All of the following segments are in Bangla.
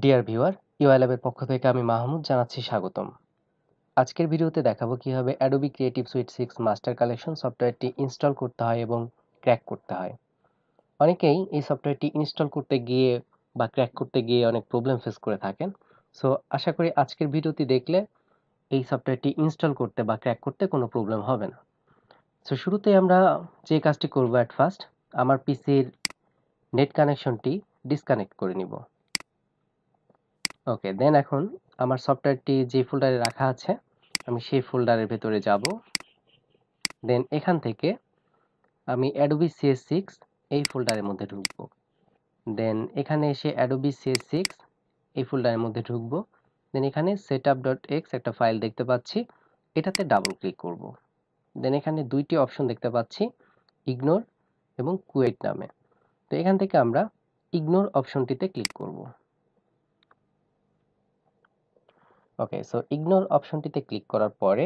ডিয়ার ভিউয়ার, ইউআই ল্যাবের পক্ষ থেকে আমি মাহমুদ জানাচ্ছি স্বাগতম। আজকের ভিডিওতে দেখাবো কিভাবে Adobe creative sweet 6 master collection সফটওয়্যারটি ইনস্টল করতে হয় এবং ক্র্যাক করতে হয়। অনেকেই এই সফটওয়্যারটি ইনস্টল করতে গিয়ে বা ক্র্যাক করতে গিয়ে অনেক প্রবলেম ফেস করে থাকেন। সো আশা করি আজকের ভিডিওটি দেখলে এই সফটওয়্যারটি ইনস্টল করতে বা ক্র্যাক করতে কোনো প্রবলেম হবে না। সো শুরুতেই আমরা যে কাজটি করব, অ্যাট ফার্স্ট আমার পিসির নেট কানেকশনটি ডিসকানেক্ট করে নিব। ওকে, দেন এখন আমার সফটওয়্যারটি যে ফোল্ডারে রাখা আছে আমি সেই ফোল্ডারের ভেতরে যাব। দেন এখান থেকে আমি অ্যাডোবি CS6 এই ফোল্ডারের মধ্যে ঢুকবো। দেন এখানে এসে অ্যাডোবি CS6 এই ফোল্ডারের মধ্যে ঢুকবো। দেন এখানে setup.x একটা ফাইল দেখতে পাচ্ছি, এটাতে ডাবল ক্লিক করব। দেন এখানে দুইটি অপশন দেখতে পাচ্ছি, ইগনোর এবং কুয়েট নামে। তো এখান থেকে আমরা ইগনোর অপশনটিতে ক্লিক করব। ওকে, সো ইগনোর অপশনটিতে ক্লিক করার পরে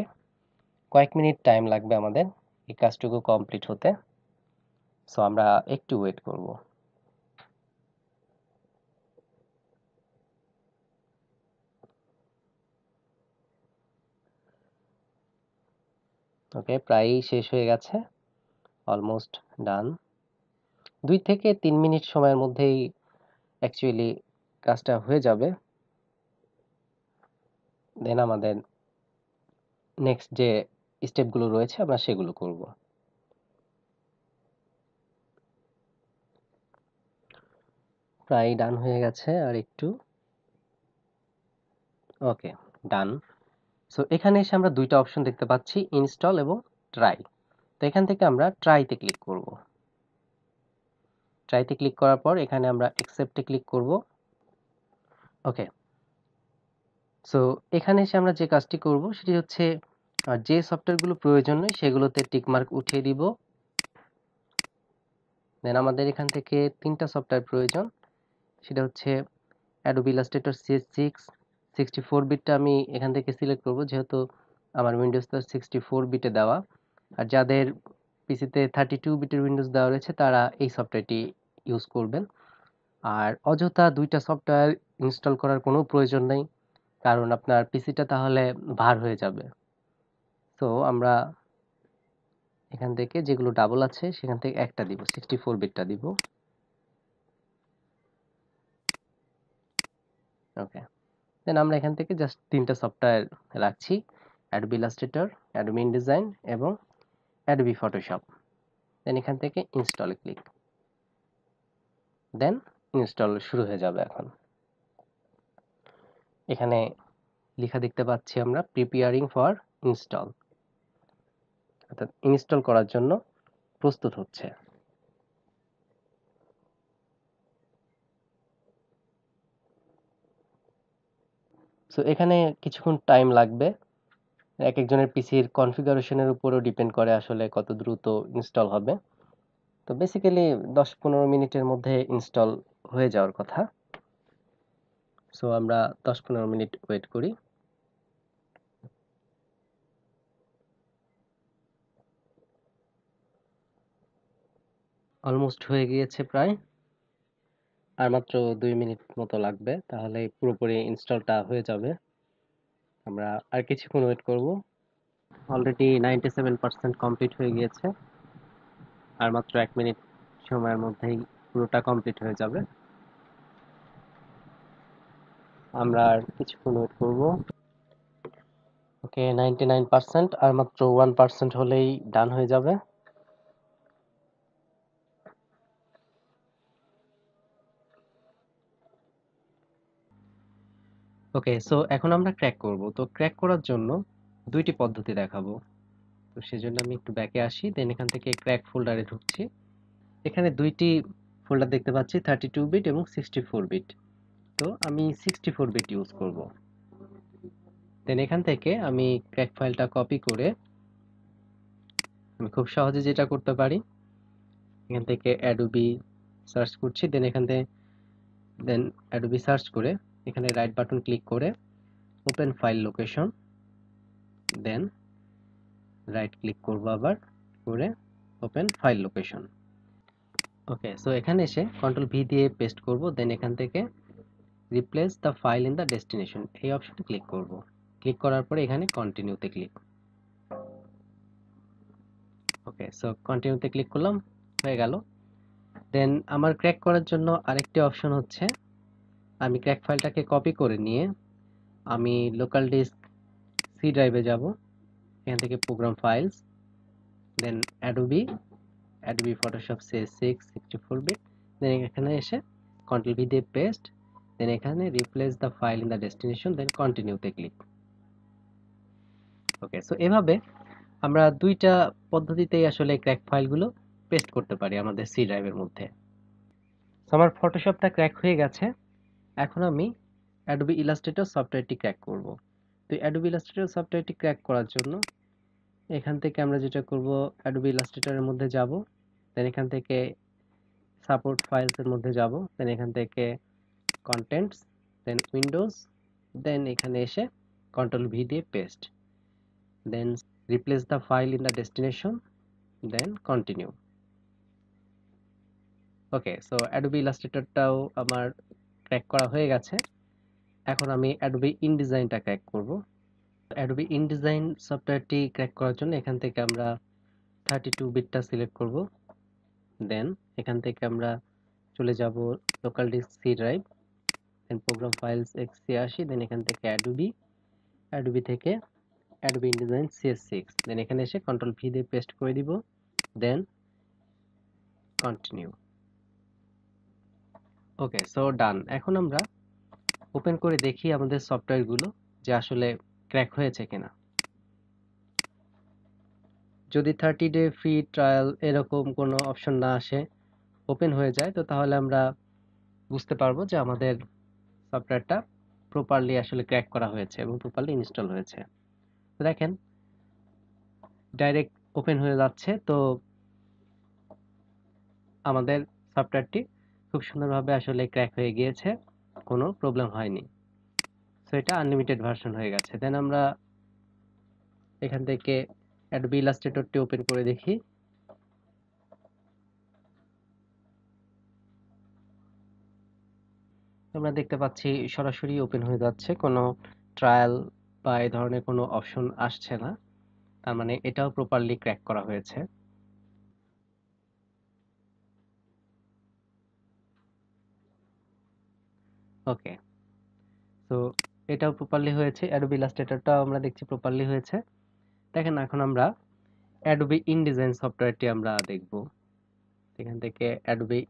কয়েক মিনিট টাইম লাগবে আমাদের এই কাজটুকু কমপ্লিট হতে। সো আমরা একটু ওয়েট করব। ওকে, প্রায়ই শেষ হয়ে গেছে, অলমোস্ট ডান। 2 থেকে 3 মিনিট সময়ের মধ্যেই অ্যাকচুয়ালি কাজটা হয়ে যাবে। দেন আমাদের নেক্সট যে স্টেপগুলো রয়েছে আমরা সেগুলো করব। প্রায় ডান হয়ে গেছে, আর একটু। ওকে, ডান। সো এখানে এসে আমরা দুইটা অপশন দেখতে পাচ্ছি, ইনস্টল এবং ট্রাই। তো এখান থেকে আমরা ট্রাইতে ক্লিক করব। ট্রাইতে ক্লিক করার পর এখানে আমরা অ্যাকসেপ্টে ক্লিক করব। ওকে, সো এখানে এসে আমরা যে কাজটি করব সেটি হচ্ছে যে সফটওয়্যারগুলো প্রয়োজন নেই সেগুলোতে টিকমার্ক উঠিয়ে দিব। দেন আমাদের এখান থেকে 3টা সফটওয়্যার প্রয়োজন, সেটা হচ্ছে অ্যাডোবি ইলাস্ট্রেটর CS6 64 বিটটা আমি এখান থেকে সিলেক্ট করব, যেহেতু আমার উইন্ডোজ তো 64 বিটে দেওয়া। আর যাদের পিসিতে 32 বিটের উইন্ডোজ দেওয়া রয়েছে তারা এই সফটওয়্যারটি ইউজ করবেন। আর অযথা দুইটা সফটওয়্যার ইনস্টল করার কোনো প্রয়োজন নেই, কারণ আপনার পিসিটা তাহলে ভার হয়ে যাবে। তো আমরা এখান থেকে যেগুলো ডাবল আছে সেখান থেকে একটা দিব, 64 বিটটা দিব। ওকে, দেন আমরা এখান থেকে জাস্ট 3টা সফটওয়্যার রাখছি, অ্যাডোবি ইলাস্ট্রেটর, অ্যাডোবি ইনডিজাইন এবং অ্যাডোবি ফটোশপ। দেন এখান থেকে ইনস্টলে ক্লিক। দেন ইনস্টল শুরু হয়ে যাবে। এখন এখানে লেখা দেখতে পাচ্ছি আমরা প্রিপেয়ারিং ফর ইনস্টল, অর্থাৎ ইনস্টল করার জন্য প্রস্তুত হচ্ছে। সো এখানে কিছুক্ষণ টাইম লাগবে, এক একজনের পিসির কনফিগারেশনের উপরও ডিপেন্ড করে আসলে কত দ্রুত ইনস্টল হবে। তো বেসিক্যালি 10-15 মিনিটের মধ্যে ইনস্টল হয়ে যাওয়ার কথা। সো আমরা 10-15 মিনিট ওয়েট করি। অলমোস্ট হয়ে গিয়েছে প্রায়, আর মাত্র 2 মিনিট মতো লাগবে, তাহলে পুরোপুরি ইনস্টলটা হয়ে যাবে। আমরা আর কিছুক্ষণ ওয়েট করব। অলরেডি 97% কমপ্লিট হয়ে গিয়েছে, আর মাত্র 1 মিনিট সময়ের মধ্যেই পুরোটা কমপ্লিট হয়ে যাবে। আমরা আর কিছুক্ষণ ওয়েট করব। ওকে, 99%, আর মাত্র 1% হলেই ডান হয়ে যাবে। ওকে, সো এখন আমরা ক্র্যাক করব। তো ক্র্যাক করার জন্য দুইটি পদ্ধতি দেখাবো। তো সেজন্য আমি একটু ব্যাকে আসি, দেন এখান থেকে ক্র্যাক ফোল্ডারে ঢুকছি। এখানে দুইটি ফোল্ডার দেখতে পাচ্ছি, 32 বিট এবং 64 বিট। তো আমি 64 বিট ইউজ করব। দেন এখান থেকে আমি ক্র্যাক ফাইলটা কপি করে আমি খুব সহজে যেটা করতে পারি, এখান থেকে অ্যাডোবি সার্চ করছি। দেন অ্যাডোবি সার্চ করে এখানে রাইট বাটন ক্লিক করে ওপেন ফাইল লোকেশন, দেন রাইট ক্লিক করব আবার করে ওপেন ফাইল লোকেশন। ওকে, সো এখানে এসে কন্ট্রোল ভি দিয়ে পেস্ট করব। দেন এখান থেকে replace the file in the destination এই অপশনে ক্লিক করব। ক্লিক করার পরে এখানে কন্টিনিউতে ক্লিক। ওকে, সো কন্টিনিউতে ক্লিক করলাম, হয়ে গেল। দেন আমার ক্র্যাক করার জন্য আরেকটি অপশন হচ্ছে, আমি ক্র্যাক ফাইলটাকে কপি করে নিয়ে আমি লোকাল ডিস্ক সি ড্রাইভে যাব। এখান থেকে program files, then Adobe Photoshop CS6 64 bit, then এখানে এসে কন্ট্রোল ভি দিয়ে পেস্ট, দেন এখানে replace the file in the destination, then কন্টিনিউতে ক্লিক। ওকে, সো এভাবে আমরা দুইটা পদ্ধতিতেই আসলে ক্র্যাক ফাইলগুলো পেস্ট করতে পারি আমাদের সি ড্রাইভের মধ্যে। তো আমার ফটোশপটা ক্র্যাক হয়ে গেছে, এখন আমি অ্যাডোবি ইলাস্ট্রেটর সফটওয়্যারটি ক্র্যাক করব। তো অ্যাডোবি ইলাস্ট্রেটর সফটওয়্যারটি ক্র্যাক করার জন্য এখান থেকে আমরা যেটা করব, অ্যাডোবি ইলাস্ট্রেটরের মধ্যে যাব, দেন এখান থেকে সাপোর্ট ফাইলসের মধ্যে যাব, দেন এখান থেকে কন্টেন্টস, দেন উইন্ডোজ, দেন এখানে এসে কন্ট্রোল ভি দিয়ে paste, then replace the file in the destination, then continue. Okay, so Adobe ইলাস্ট্রেটরটাও আমার ক্র্যাক করা হয়ে গেছে। এখন আমি অ্যাডোবি ইনডিজাইনটা ক্র্যাক করব। অ্যাডোবি ইনডিজাইন সফটওয়্যারটি ক্র্যাক করার জন্য এখান থেকে আমরা 32 বিটটা সিলেক্ট করব। দেন এখান থেকে আমরা চলে যাব লোকাল ডিস্ক সি ড্রাইভ, দেন প্রোগ্রাম ফাইলস x86, দেন এখান থেকে অ্যাডোবি থেকে অ্যাডোবি ইনডিজাইন CS6, দেন এখানে এসে কন্ট্রোল ভি দিয়ে পেস্ট করে দিব, দেন কন্টিনিউ। ওকে, সো ডান। এখন আমরা ওপেন করে দেখি আমাদের সফটওয়্যারগুলো যে আসলে ক্র্যাক হয়েছে কিনা। যদি 30 ডে ফ্রি ট্রায়াল এরকম কোনো অপশন না আসে, ওপেন হয়ে যায়, তো তাহলে আমরা বুঝতে পারবো যে আমাদের সফটওয়্যারটা প্রপারলি আসলে ক্র্যাক করা হয়েছে এবং প্রপারলি ইনস্টল হয়েছে। তো দেখেন ডাইরেক্ট ওপেন হয়ে যাচ্ছে, তো আমাদের সফটওয়্যারটি খুব সুন্দরভাবে আসলে ক্র্যাক হয়ে গিয়েছে, কোনো প্রবলেম হয়নি। সো এটা আনলিমিটেড ভার্সন হয়ে গেছে। দেন আমরা এখান থেকে অ্যাডোবি ইলাস্ট্রেটরটি ওপেন করে দেখি। আমরা দেখতে পাচ্ছি সরাসরি ওপেন হয়ে যাচ্ছে, কোনো ট্রায়াল বা এই ধরনের কোনো অপশন আসছে না, তার মানে এটাও প্রপারলি ক্র্যাক করা হয়েছে। ওকে, তো এটাও প্রপারলি হয়েছে, অ্যাডোবি ইলাস্ট্রেটরটাও আমরা দেখছি প্রপারলি হয়েছে। দেখেন এখন আমরা অ্যাডোবি ইনডিজাইন সফটওয়্যারটি আমরা দেখব। এখান থেকে অ্যাডোবি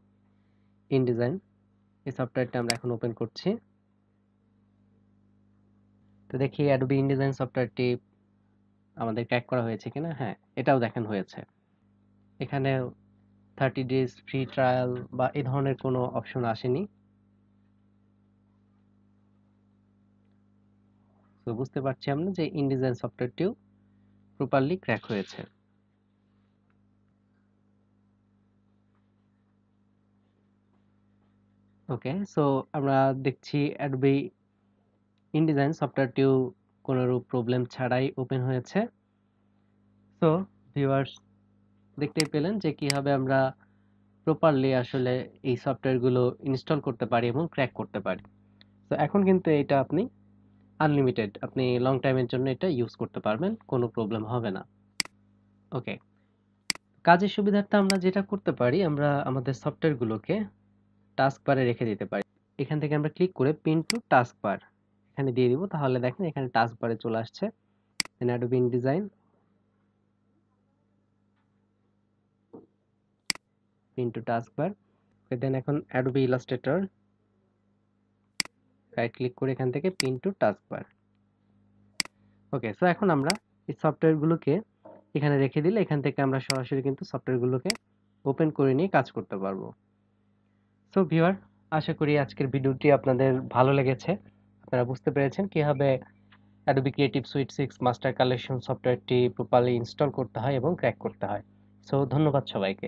ইনডিজাইন এই সফটওয়্যারটা আমরা এখন ওপেন করছি। তো দেখি অ্যাডোবি ইনডিজাইন সফটওয়্যারটি আমাদের ক্র্যাক করা হয়েছে কিনা। হ্যাঁ, এটাও দেখেন হয়েছে। এখানে 30 ডেজ ফ্রি ট্রায়াল বা এই ধরনের কোনো অপশন আসেনি। তো বুঝতে পারছি আমরা যে ইনডিজাইন সফটওয়্যারটিও প্রপারলি ক্র্যাক হয়েছে। ওকে, সো আমরা দেখছি অ্যাডোবি ইনডিজাইন সফটওয়্যারটিও কোনোরূপ প্রবলেম ছাড়াই ওপেন হয়েছে। সো ভিউয়ার্স, দেখতেই পেলেন যে কিভাবে আমরা প্রপারলি আসলে এই সফটওয়্যারগুলো ইনস্টল করতে পারি এবং ক্র্যাক করতে পারি। তো এখন কিন্তু এটা আপনি আনলিমিটেড, আপনি লং টাইমের জন্য এটা ইউজ করতে পারবেন, কোনো প্রবলেম হবে না। ওকে, কাজের সুবিধার্থে আমরা যেটা করতে পারি, আমরা আমাদের সফটওয়্যারগুলোকে টাস্ক বারে রেখে দিতে পারি। এখান থেকে আমরা ক্লিক করে পিন টু টাস্ক বার এখানে দিয়ে দিব, তাহলে দেখেন এখানে টাস্ক বারে চলে আসছে। Adobe InDesign pin to taskbar, then এখন অ্যাডোবি ইলাস্ট্রেটর, রাইট ক্লিক করে এখান থেকে pin to taskbar. Okay, so এখন আমরা এই সফটওয়্যারগুলোকে এখানে রেখে দিলে এখান থেকে আমরা সরাসরি কিন্তু সফটওয়্যারগুলোকে ওপেন করে নিয়ে কাজ করতে পারবো। সো ভিউয়ার, আশা করি আজকের ভিডিওটি আপনাদের ভালো লেগেছে। আপনারা বুঝতে পেরেছেন কিভাবে Adobe Creative Suite 6 master collection সফটওয়্যারটি প্রপারলি ইনস্টল করতে হয় এবং ক্র্যাক করতে হয়। সো ধন্যবাদ সবাইকে।